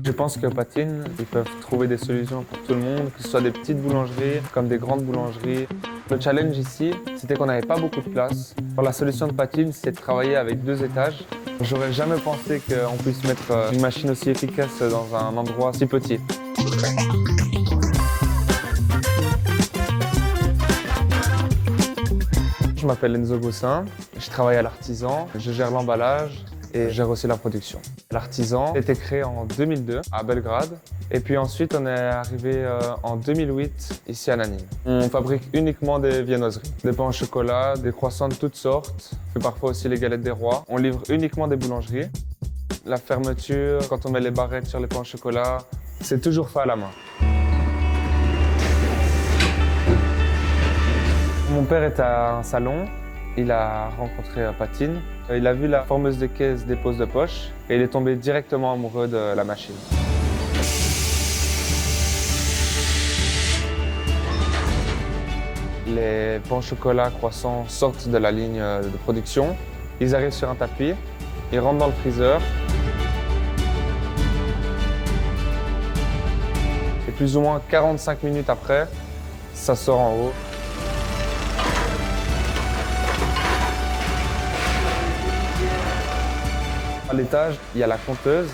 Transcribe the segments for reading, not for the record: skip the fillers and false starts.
Je pense que Patine, ils peuvent trouver des solutions pour tout le monde, que ce soit des petites boulangeries comme des grandes boulangeries. Le challenge ici, c'était qu'on n'avait pas beaucoup de place. Alors, la solution de Patine, c'était de travailler avec 2 étages. J'aurais jamais pensé qu'on puisse mettre une machine aussi efficace dans un endroit si petit. Je m'appelle Enzo Gossin, je travaille à l'Artisan, je gère l'emballage et je gère aussi la production. L'Artisan a été créé en 2002 à Belgrade et puis ensuite on est arrivé en 2008 ici à Nanine. On fabrique uniquement des viennoiseries, des pains au chocolat, des croissants de toutes sortes, on fait parfois aussi les galettes des rois. On livre uniquement des boulangeries. La fermeture, quand on met les barrettes sur les pains au chocolat, c'est toujours fait à la main. Mon père était à un salon, il a rencontré Patine, il a vu la formeuse de caisse des poses de poche et il est tombé directement amoureux de la machine. Les pains au chocolat croissants sortent de la ligne de production, ils arrivent sur un tapis, ils rentrent dans le freezer et plus ou moins 45 minutes après, ça sort en haut. À l'étage, il y a la compteuse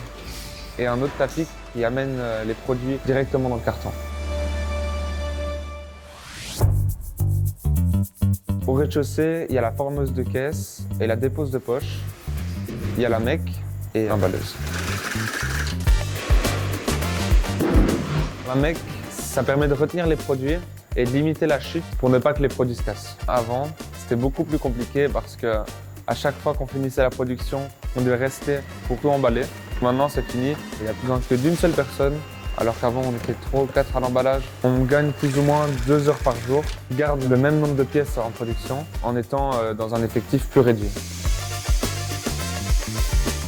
et un autre tapis qui amène les produits directement dans le carton. Au rez-de-chaussée, il y a la formeuse de caisse et la dépose de poche. Il y a la mec et l'emballeuse. La mec, ça permet de retenir les produits et de limiter la chute pour ne pas que les produits se cassent. Avant, c'était beaucoup plus compliqué parce que à chaque fois qu'on finissait la production, on devait rester pour tout emballer. Maintenant, c'est fini. Il n'y a plus besoin que d'une seule personne, alors qu'avant, on était 3 ou 4 à l'emballage. On gagne plus ou moins 2 heures par jour, garde le même nombre de pièces en production, en étant dans un effectif plus réduit.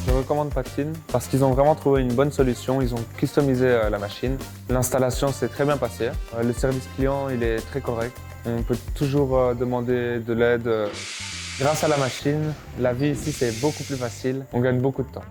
Je recommande Patine parce qu'ils ont vraiment trouvé une bonne solution. Ils ont customisé la machine. L'installation s'est très bien passée. Le service client, il est très correct. On peut toujours demander de l'aide. Grâce à la machine, la vie ici c'est beaucoup plus facile, on gagne beaucoup de temps.